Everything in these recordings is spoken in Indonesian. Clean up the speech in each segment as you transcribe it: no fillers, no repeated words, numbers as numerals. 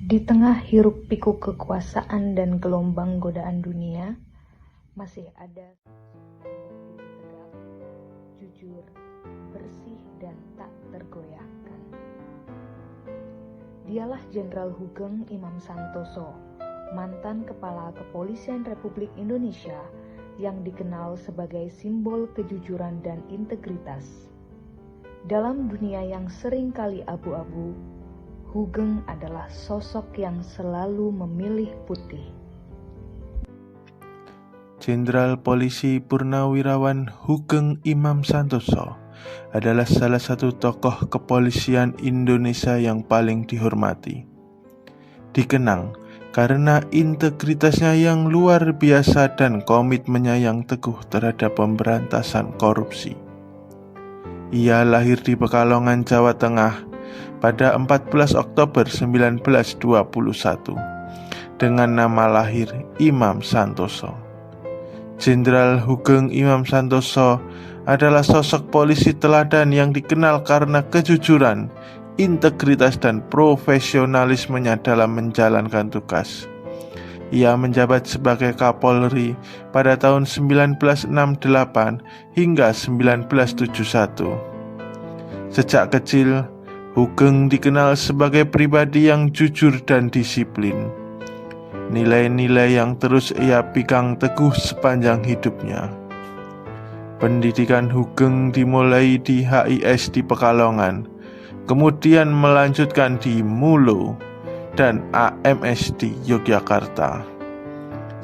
Di tengah hiruk-pikuk kekuasaan dan gelombang godaan dunia, masih ada tegak, jujur, bersih, dan tak tergoyahkan. Dialah Jenderal Hugeng Imam Santoso, mantan Kepala Kepolisian Republik Indonesia yang dikenal sebagai simbol kejujuran dan integritas. Dalam dunia yang seringkali abu-abu, Hugeng adalah sosok yang selalu memilih putih. Jenderal Polisi Purnawirawan Hugeng Imam Santoso adalah salah satu tokoh kepolisian Indonesia yang paling dihormati. Dikenang karena integritasnya yang luar biasa dan komitmennya yang teguh terhadap pemberantasan korupsi. Ia lahir di Pekalongan, Jawa Tengah pada 14 Oktober 1921 dengan nama lahir Imam Santoso. Jenderal Hugeng Imam Santoso adalah sosok polisi teladan yang dikenal karena kejujuran, integritas, dan profesionalismenya dalam menjalankan tugas. Ia menjabat sebagai Kapolri pada tahun 1968 hingga 1971. Sejak kecil, Hugeng dikenal sebagai pribadi yang jujur dan disiplin. Nilai-nilai yang terus ia pegang teguh sepanjang hidupnya. Pendidikan Hugeng dimulai di HIS di Pekalongan, kemudian melanjutkan di Mulo dan AMS di Yogyakarta.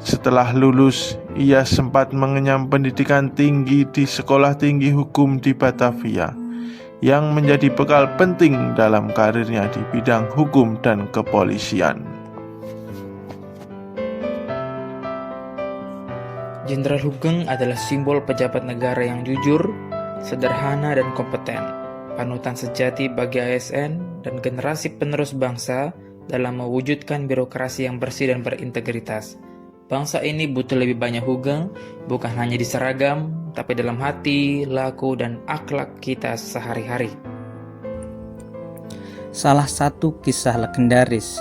Setelah lulus, ia sempat mengenyam pendidikan tinggi di Sekolah Tinggi Hukum di Batavia, yang menjadi bekal penting dalam karirnya di bidang hukum dan kepolisian. Jenderal Hugeng adalah simbol pejabat negara yang jujur, sederhana, dan kompeten, panutan sejati bagi ASN dan generasi penerus bangsa dalam mewujudkan birokrasi yang bersih dan berintegritas. Bangsa ini butuh lebih banyak Hugeng, bukan hanya di seragam, tapi dalam hati, laku, dan akhlak kita sehari-hari. Salah satu kisah legendaris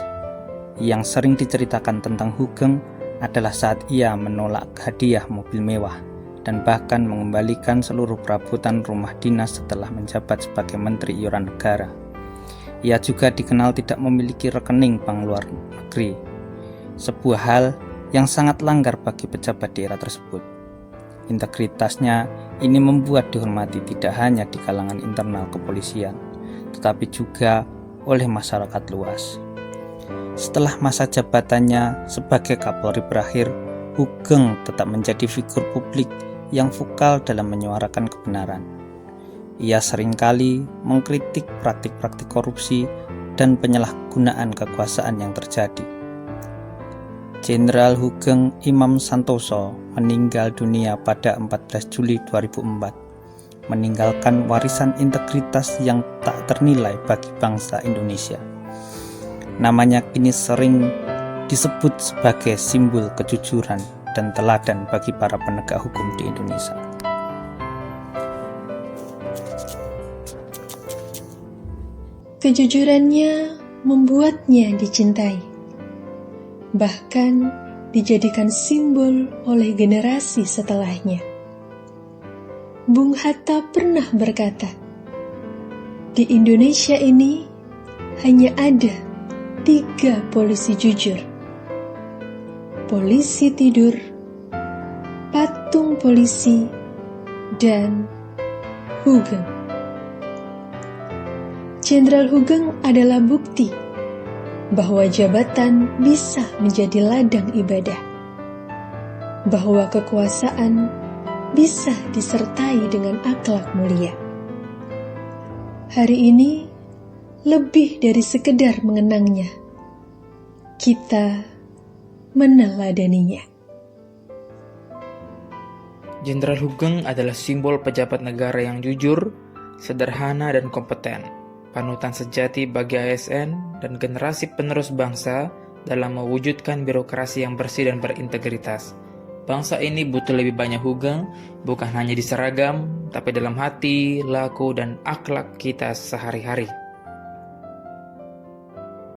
yang sering diceritakan tentang Hugeng adalah saat ia menolak hadiah mobil mewah dan bahkan mengembalikan seluruh perabotan rumah dinas setelah menjabat sebagai Menteri Iuran Negara. Ia juga dikenal tidak memiliki rekening bank luar negeri, sebuah hal yang sangat langgar bagi pejabat di era tersebut. Integritasnya ini membuat dihormati tidak hanya di kalangan internal kepolisian, tetapi juga oleh masyarakat luas. Setelah masa jabatannya sebagai Kapolri berakhir, Hugeng tetap menjadi figur publik yang vokal dalam menyuarakan kebenaran. Ia seringkali mengkritik praktik-praktik korupsi dan penyalahgunaan kekuasaan yang terjadi. Jenderal Hugeng Imam Santoso meninggal dunia pada 14 Juli 2004, meninggalkan warisan integritas yang tak ternilai bagi bangsa Indonesia. Namanya kini sering disebut sebagai simbol kejujuran dan teladan bagi para penegak hukum di Indonesia. Kejujurannya membuatnya dicintai, bahkan dijadikan simbol oleh generasi setelahnya. Bung Hatta pernah berkata, di Indonesia ini hanya ada 3 polisi jujur: polisi tidur, patung polisi, dan Hugeng. Jenderal Hugeng adalah bukti bahwa jabatan bisa menjadi ladang ibadah, bahwa kekuasaan bisa disertai dengan akhlak mulia. Hari ini, lebih dari sekedar mengenangnya, kita meneladaninya. Jenderal Hugeng adalah simbol pejabat negara yang jujur, sederhana, dan kompeten, panutan sejati bagi ASN dan generasi penerus bangsa dalam mewujudkan birokrasi yang bersih dan berintegritas. Bangsa ini butuh lebih banyak Hugeng, bukan hanya di seragam, tapi dalam hati, laku, dan akhlak kita sehari-hari.